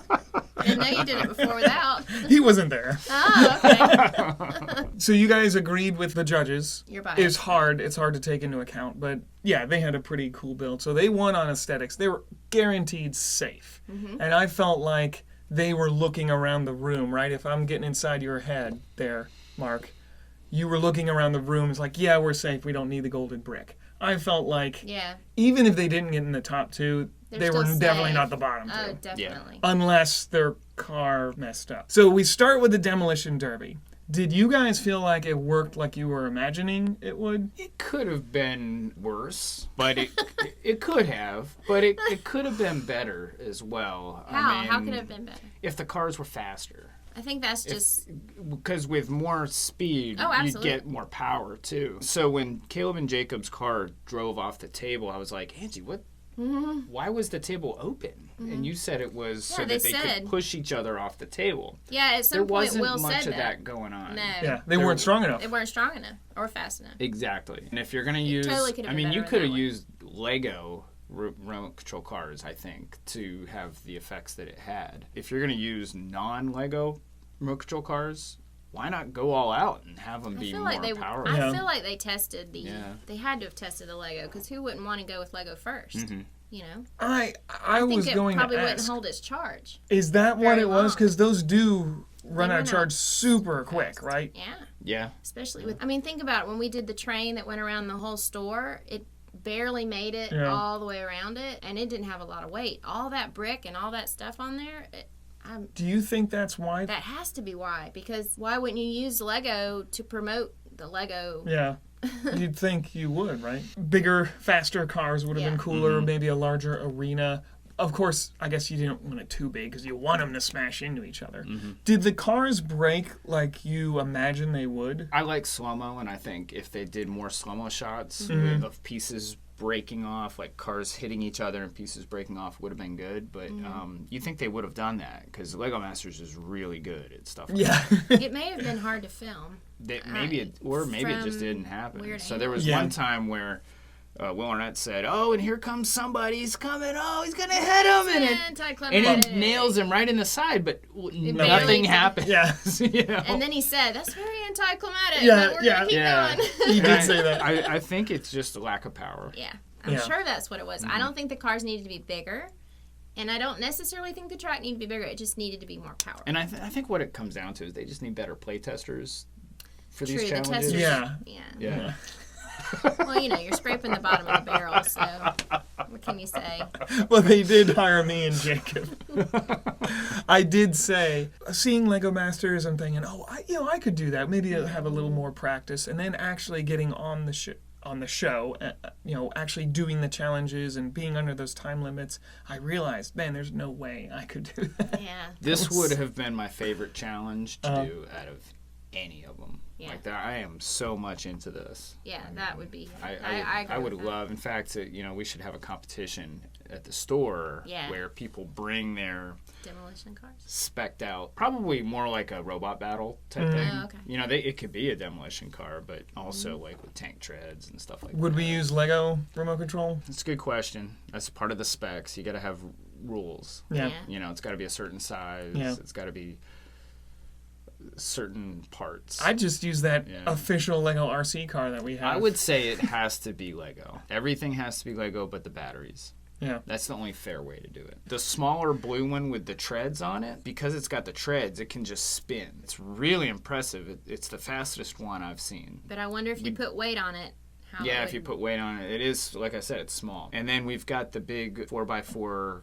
I didn't know you did it before without. He wasn't there. Oh, okay. So you guys agreed with the judges. You're biased. It's hard to take into account, but yeah, they had a pretty cool build. So they won on aesthetics. They were guaranteed safe. And I felt like they were looking around the room, right? If I'm getting inside your head there, Mark, you were looking around the room. It's like, yeah, we're safe. We don't need the golden brick. I felt like Yeah. even if they didn't get in the top two, They're they were still definitely safe. not the bottom two. Oh, definitely. Unless their car messed up. So we start with the Demolition Derby. Did you guys feel like it worked like you were imagining it would? It could have been worse, but it could have. But it could have been better as well. How? How could it have been better? If the cars were faster. I think that's just... Because with more speed, Oh, you absolutely. get more power, too. So when Caleb and Jacob's car drove off the table, I was like, Angie, what? Why was the table open? And you said it was so they that they said. could push each other off the table. Yeah, at some There point wasn't Will much said of that going on. No. Yeah, they weren't strong enough. They weren't strong enough or fast enough. Exactly. And if you're going to use... totally could have I been mean, you better could in have that way. used Lego remote control cars, I think, to have the effects that it had. If you're going to use non-Lego remote control cars, why not go all out and have them I be feel more like they. powerful? Yeah. I feel like they tested the. Yeah. They had to have tested the Lego because who wouldn't want to go with Lego 1st? You know, I I was think it going probably to wouldn't ask, hold its charge. is that what very it was? long. Because those do run They out run of out charge super quick, right? Yeah, Yeah. especially with. I mean, think about it. When we did the train that went around the whole store, it barely made it Yeah. all the way around it, and it didn't have a lot of weight. All that brick and all that stuff on there. Do you think that's why? That has to be why. Because why wouldn't you use Lego to promote the Lego? Yeah. You'd think you would, right? Bigger, faster cars would have been Yeah. cooler, maybe a larger arena. Of course, I guess you didn't want it too big because you want them to smash into each other. Did the cars break like you imagined they would? I like slow-mo, and I think if they did more slow-mo shots of pieces breaking off, like cars hitting each other and pieces breaking off, would have been good. But you think they would have done that because Lego Masters is really good at stuff like Yeah. It may have been hard to film. that. Maybe it just from didn't happen. weird So there was Yeah. one time where Will Arnett said, "Oh, and here comes somebody. He's coming. Oh, he's gonna hit him!" And it nails him right in the side, but nothing happens. Yeah. You know? And then he said, "That's very anticlimactic, Yeah, but we're gonna keep going." He did say that. I think it's just a lack of power. Yeah, I'm sure that's what it was. I don't think the cars needed to be bigger, and I don't necessarily think the track needed to be bigger. It just needed to be more powerful. And I think what it comes down to is they just need better play testers for True, these the challenges. testers. Yeah. Yeah. Well, you're scraping the bottom of the barrel, so what can you say? Well, they did hire me and Jacob. I did say, seeing Lego Masters, I'm thinking, I could do that. Maybe I'll have a little more practice, and then actually getting on the show, actually doing the challenges and being under those time limits, I realized, man, there's no way I could do that. Yeah. This would have been my favorite challenge to do out of any of them. Yeah. Like that, I am so much into this. Yeah, that would be. I would love. In fact, we should have a competition at the store where people bring their demolition cars, specced out, probably more like a robot battle type thing. Oh, okay. It could be a demolition car, but also like with tank treads and stuff like that. Would we use Lego remote control? That's a good question. That's part of the specs. You got to have rules. Yeah. It's got to be a certain size. Yeah. It's got to be certain parts. I just use that official Lego RC car that we have. I would say it has to be Lego. Everything has to be Lego but the batteries. Yeah. That's the only fair way to do it. The smaller blue one with the treads on it, because it's got the treads, it can just spin. It's really impressive. It's the fastest one I've seen. But I wonder if you put weight on it. If you put weight on it. It is, like I said, it's small. And then we've got the big 4x4,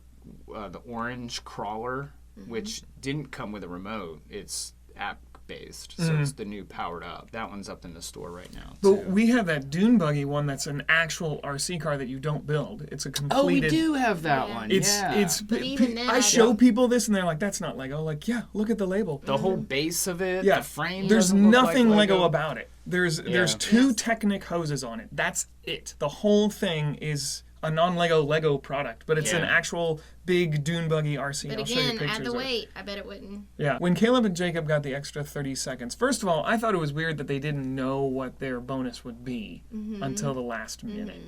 the orange crawler, which didn't come with a remote. It's app based, so it's the new powered up. That one's up in the store right now. But we have that dune buggy one that's an actual RC car that you don't build. It's a completed. Oh, we do have that one. But even then, I show people this and they're like, "That's not Lego." Like, yeah, look at the label. The whole base of it, the frame. There's doesn't look nothing like Lego about it. There's two Technic hoses on it. That's it. The whole thing is a non-Lego Lego product, but it's an actual big dune buggy RC. But I'll show you again, pictures add the weight. I bet it wouldn't. Yeah. When Caleb and Jacob got the extra 30 seconds, first of all, I thought it was weird that they didn't know what their bonus would be until the last minute.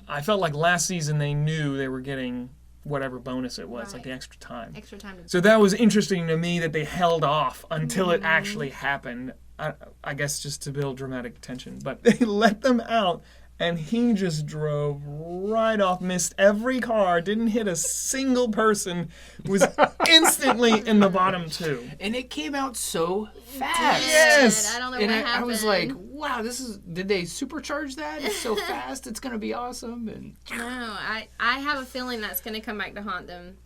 I felt like last season they knew they were getting whatever bonus it was, like the extra time. Extra time. So that was interesting to me that they held off until it actually happened. I guess just to build dramatic tension. But they let them out. And he just drove right off, missed every car, didn't hit a single person, was instantly in the bottom two. And it came out so fast. Yes! I don't know And what happened. I was like, wow, did they supercharge that? It's so fast, it's going to be awesome. And no, I have a feeling that's going to come back to haunt them.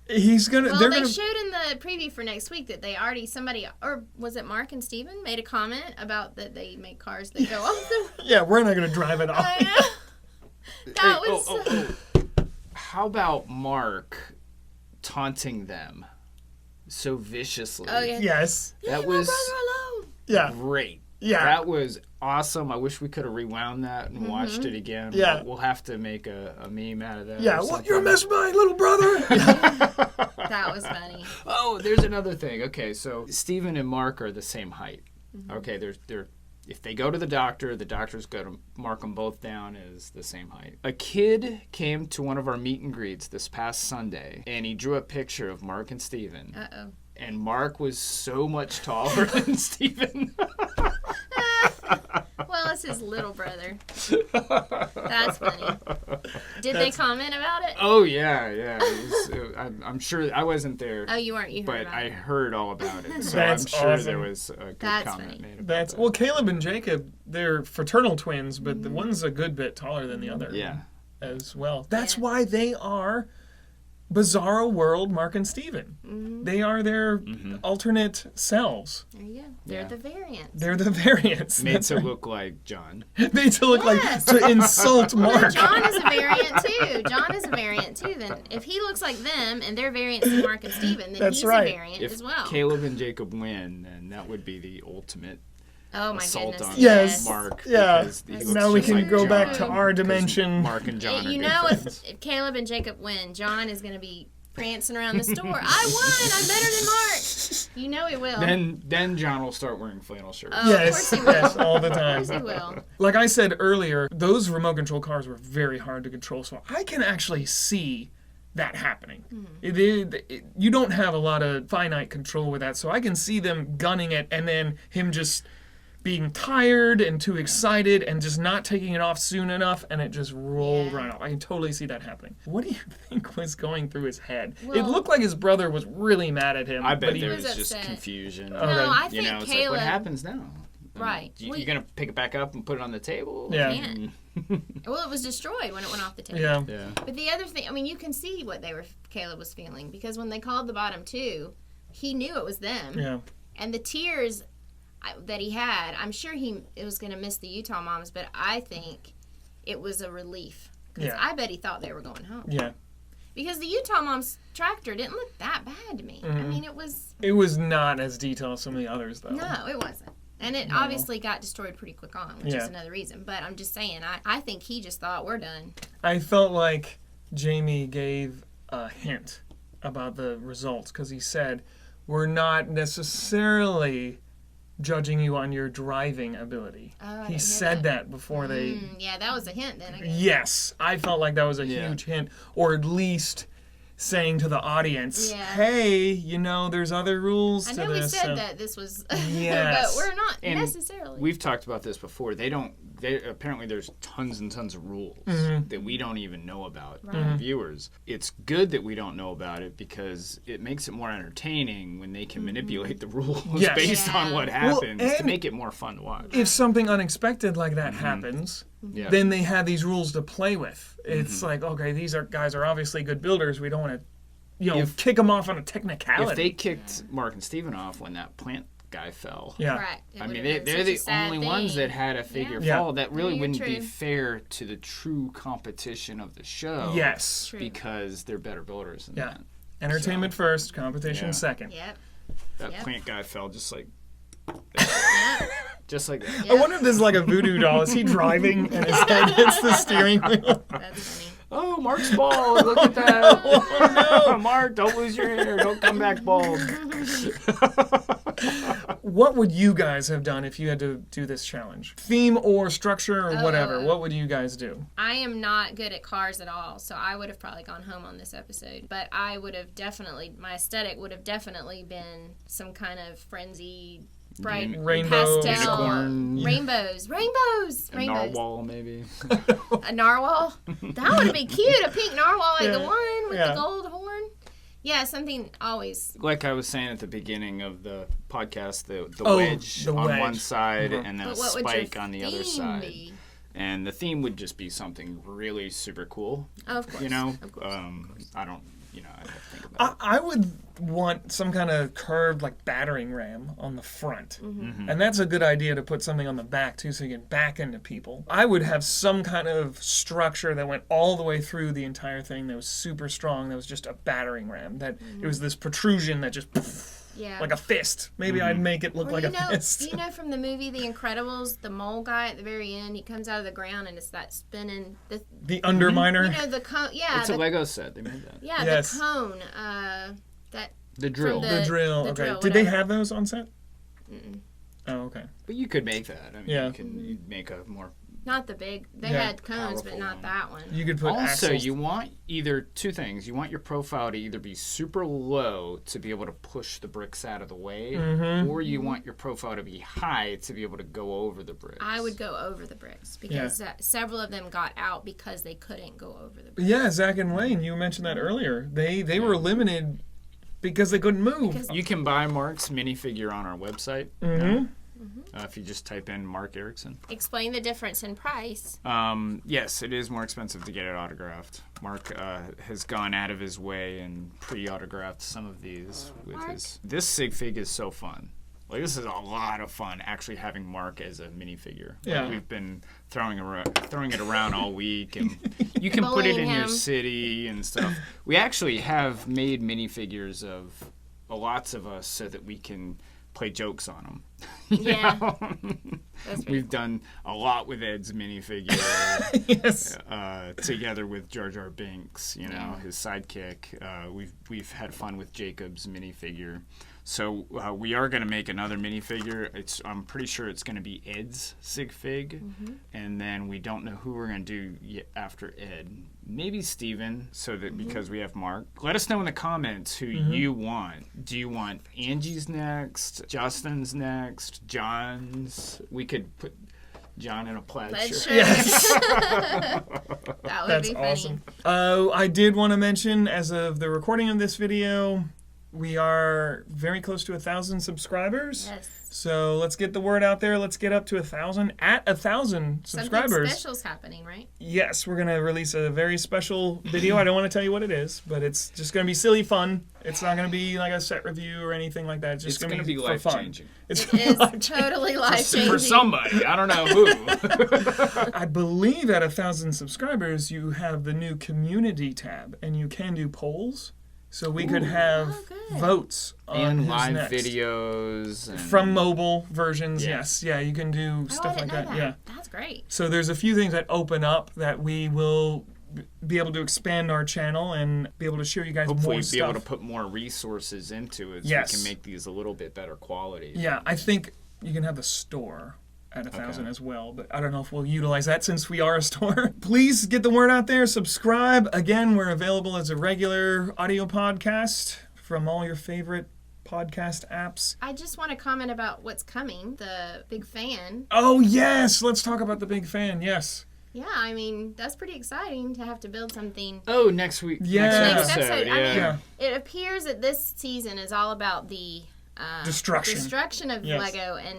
He's gonna. Well, they're they gonna, showed in the preview for next week that they already or was it Mark and Steven made a comment about that they make cars that go off the. Yeah, we're not gonna drive it off. That was. How about Mark taunting them so viciously? Oh yeah. Yes. That was Yeah. great. Yeah. That was awesome. I wish we could have rewound that and watched it again. Yeah. We'll have to make a meme out of that. Yeah. Well, you're messing my little brother. That was funny. Oh, there's another thing. Okay, so Steven and Mark are the same height. Okay, they're if they go to the doctor's going to mark them both down as the same height. A kid came to one of our meet and greets this past Sunday, and he drew a picture of Mark and Steven. Uh-oh. And Mark was so much taller than Steven. Well, it's his little brother. That's funny. Did they comment about it? Oh, yeah. I'm sure I wasn't there. Oh, you weren't. You heard But about I it. heard all about it. So That's I'm sure awesome. there was a good That's comment funny. made about that. Well, Caleb and Jacob, they're fraternal twins, but the one's a good bit taller than the other. Yeah. As well. That's why they are Bizarro World Mark and Steven. They are their alternate selves. There you go. They're the variants. They're the variants. Made That's to right. look like John. Made to look Yes. like to insult Mark. John is a variant too. John is a variant too. Then if he looks like them and they're variants of Mark and Steven, then That's he's right. a variant If as well. Caleb and Jacob win, then that would be the ultimate Oh my assault goodness. on Yes. Mark. Yeah. because he looks Now we just can like go John, back to our because dimension. Mark and John are You good know, friends. if Caleb and Jacob win, John is going to be prancing around the store. I won! I'm better than Mark! You know he will. Then John will start wearing flannel shirts. Oh, Yes, of course he will. yes, all the time. Of course he will. Like I said earlier, those remote control cars were very hard to control, so I can actually see that happening. You don't have a lot of finite control with that, so I can see them gunning it and then him just being tired and too excited and just not taking it off soon enough, and it just rolled right off. I can totally see that happening. What do you think was going through his head? It looked like his brother was really mad at him. I bet but there was was just upset. confusion. No, I think it's Caleb... like, what happens now? Right. You're going to pick it back up and put it on the table? Yeah. Can't. Well, it was destroyed when it went off the table. Yeah. But the other thing, I mean, you can see what Caleb was feeling, because when they called the bottom two, he knew it was them. Yeah. And the tears that he had, I'm sure it was going to miss the Utah moms, but I think it was a relief. Because I bet he thought they were going home. Yeah. Because the Utah moms tractor didn't look that bad to me. I mean, it was not as detailed as some of the others, though. No, it wasn't. And it obviously got destroyed pretty quick on, which is another reason. But I'm just saying, I think he just thought, we're done. I felt like Jamie gave a hint about the results, because he said, we're not necessarily judging you on your driving ability. He said that before they... Yeah, that was a hint then, I guess. Yes, I felt like that was a huge hint, or at least saying to the audience, hey, there's other rules to this. I know we said that this was... Yes. but we're not And necessarily. We've talked about this before. Apparently there's tons and tons of rules that we don't even know about, viewers. It's good that we don't know about it, because it makes it more entertaining when they can manipulate the rules based on what happens to make it more fun to watch. If something unexpected like that happens, then they have these rules to play with. It's like, okay, these guys are obviously good builders. We don't want to, kick them off on a technicality. If they kicked Mark and Steven off when that plant guy fell. Correct. I mean, they're the only ones that had a figure fall. That really wouldn't be fair to the true competition of the show. Yes. True. Because they're better builders than that. Entertainment first, competition second. Yep. That plant guy fell just like just like that. Yep. I wonder if this is like a voodoo doll. Is he driving and his head hits the steering wheel? That's funny. Oh, Mark's bald. Look at that. Oh, no. Mark, don't lose your hair. Don't come back bald. What would you guys have done if you had to do this challenge? Theme or structure or whatever. What would you guys do? I am not good at cars at all, so I would have probably gone home on this episode. But my aesthetic would have definitely been some kind of frenzy, bright Rainbow, pastel, unicorn, rainbows. a narwhal maybe. A narwhal? That would be cute. A pink narwhal like the one with the gold horn. Yeah, something always. Like I was saying at the beginning of the podcast, the wedge on one side and then a spike on the other side. Be? And the theme would just be something really super cool. Oh, of course. Of course. I'd have to think about it. I would want some kind of curved battering ram on the front. And that's a good idea to put something on the back too, so you can back into people. I would have some kind of structure that went all the way through the entire thing that was super strong, that was just a battering ram. That it was this protrusion that just like a fist. Maybe I'd make it look like a fist. Do you know from the movie The Incredibles, the mole guy at the very end, he comes out of the ground and it's that spinning... The underminer? You know, the cone... Yeah. It's a Lego set. They made that. Yeah, the cone. The drill. The drill, okay. Did they have those on set? Oh, okay. But you could make that. I mean, you'd make a more... Not the big... They had cones, but not that one. You could put Also, axles. you want either two things. You want your profile to either be super low to be able to push the bricks out of the way, or you want your profile to be high to be able to go over the bricks. I would go over the bricks because several of them got out because they couldn't go over the bricks. Yeah, Zach and Wayne, you mentioned that earlier. They were limited because they couldn't move. You can buy Mark's minifigure on our website. If you just type in Mark Erickson. Explain the difference in price. Yes, it is more expensive to get it autographed. Mark has gone out of his way and pre-autographed some of these with his... This sig fig is so fun. This is a lot of fun, actually having Mark as a minifigure. Yeah. We've been throwing it around all week, and you can put it in your city and stuff. We actually have made minifigures of lots of us so that we can play jokes on them. That's pretty We've done a lot with Ed's minifigure. Yes. Together with Jar Jar Binks, you know, his sidekick. We've had fun with Jacob's minifigure. So we are going to make another minifigure. I'm pretty sure it's going to be Ed's sig fig, and then we don't know who we're going to do after Ed. Maybe Steven, so that because we have Mark. Let us know in the comments who you want. Do you want Angie's next? Justin's next? John's? We could put John in a plaid shirt. Sure. Yes. That would That's be funny. awesome. I did want to mention, as of the recording of this video, we are very close to 1,000 subscribers. Yes. So let's get the word out there. Let's get up to 1,000. At 1,000 subscribers. Something special's happening, right? Yes, we're going to release a very special video. I don't want to tell you what it is, but it's just going to be silly fun. It's not going to be like a set review or anything like that. It's just going to be for life fun. changing. It's It is totally life-changing. For somebody. I don't know who. I believe at 1,000 subscribers, you have the new community tab, and you can do polls. So we could have votes on And who's live next. videos. And From mobile versions, Yeah. yes. Yeah, you can do Oh, stuff I like didn't know that. Yeah. That's great. So there's a few things that open up that we will be able to expand our channel and be able to show you guys hopefully more be stuff. able to put more resources into it so Yes. we can make these a little bit better quality. Yeah, I think you can have the store at 1,000 Okay. as well, but I don't know if we'll utilize that since we are a store. Please get the word out there. Subscribe. Again, we're available as a regular audio podcast from all your favorite podcast apps. I just want to comment about what's coming. The big fan. Oh, yes. Let's talk about the big fan. Yes. Yeah, I mean, that's pretty exciting to have to build something. Oh, next week. Yeah. Next Next episode. episode, I mean, Yeah. It appears that this season is all about the Destruction. of Yes. Lego, and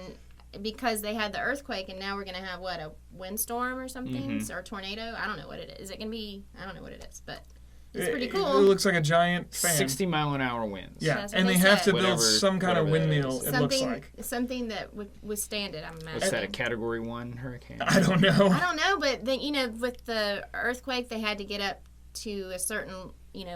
because they had the earthquake, and now we're going to have, what, a windstorm or something? Or a tornado? I don't know what it is. Is it going to be? I don't know what it is, but it's pretty It cool. looks like a giant fan. 60-mile-an-hour winds. Yeah, That's what and they they have said. to build some kind of Whatever that windmill, is. it looks like. Something that would withstand it, I'm imagining. What's that, a Category 1 hurricane? I don't know. I don't know, but then, with the earthquake, they had to get up to a certain,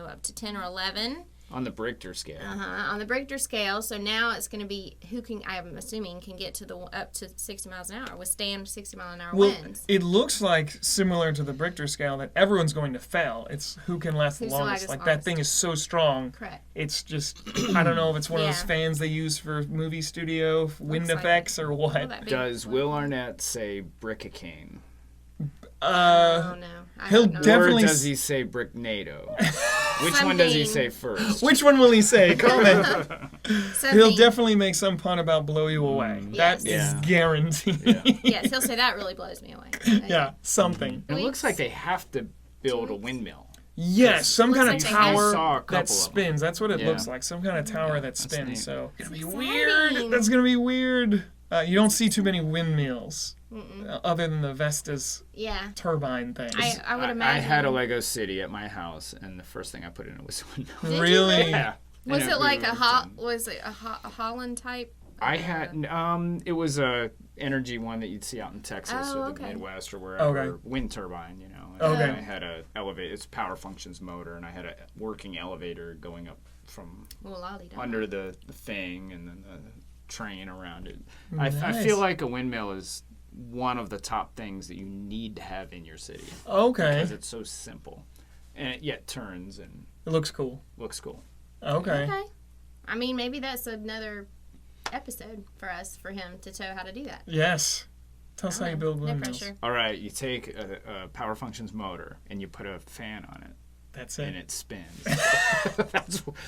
up to 10 or 11 On the Richter scale. on the Richter scale. So now it's going to be who can, I'm assuming, can get to up to 60 miles an hour, withstand 60 mile an hour Well, winds. it looks like, similar to the Richter scale, that everyone's going to fail. It's who can last the Who's the longest. longest. Like, that thing is so strong. Correct. It's just, I don't know if it's one of those Yeah. fans they use for movie studio, wind like effects, or Oh, what. that big Does one. Will Arnett say brickicane? Oh, no. I he'll don't know. definitely Or does he say bricknado? Which one does he say first? Which one will he say? Comment. Something. He'll definitely make some pun about blow you away. Yes. That is Yeah. guaranteed. Yeah. Yes, he'll say that really blows me away. Yeah, something. It looks like they have to build a windmill. Yes, some kind of Looks like they have- tower I saw a couple that of them. spins. That's what it Yeah. looks like. Some kind of tower that that's spins. neat. So it's gonna be exciting. weird. That's gonna be weird. You don't see too many windmills other than the Vestas Yeah. turbine thing. I would I imagine. had a Lego City at my house, and the first thing I put in it was a windmill. Did you Really? really? Yeah. Was And it like moved, and- was it a Holland type? I had it was a energy one that you'd see out in Texas Oh, or the okay. Midwest or wherever. Okay. Wind turbine, And Okay. I had a elevator. It's power functions motor, and I had a working elevator going up from Well, lolly under the thing, and then the train around it. Nice. I feel like a windmill is one of the top things that you need to have in your city Okay. because it's so simple, and it yet turns and It looks cool. looks cool. Okay. Okay. I mean, maybe that's another episode for him to show how to do that. Yes. Tell us how you build No windmills. pressure. All right, you take a power functions motor and you put a fan on it, That's and it. it spins.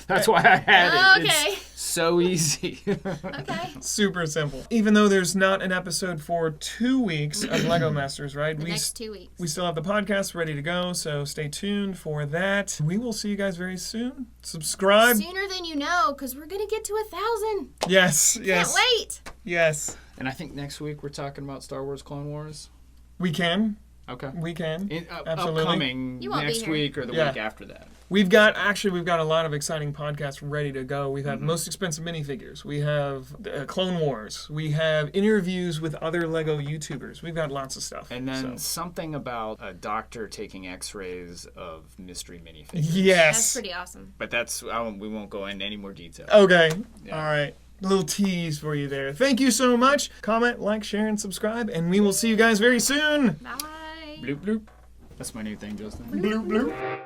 that's why I had it. Okay. It's so easy. Okay. Super simple. Even though there's not an episode for 2 weeks of Lego Masters, right? The next 2 weeks. We still have the podcast ready to go, so stay tuned for that. We will see you guys very soon. Subscribe. Sooner than you know, because we're gonna get to 1,000. Yes, yes, Can't wait. yes. And I think next week we're talking about Star Wars Clone Wars. We can. Okay. We can. Absolutely. Upcoming You won't be next here. week or the Yeah. week after that. We've got a lot of exciting podcasts ready to go. We've had Most Expensive Minifigures. We have Clone Wars. We have interviews with other Lego YouTubers. We've got lots of stuff. And then so. something about a doctor taking X-rays of mystery minifigures. Yes. That's pretty awesome. But we won't go into any more detail. Okay. Yeah. All right. little tease for you there. Thank you so much. Comment, like, share, and subscribe, and we will see you guys very soon. Bye. Bloop bloop. That's my new thing, Justin. Bloop bloop.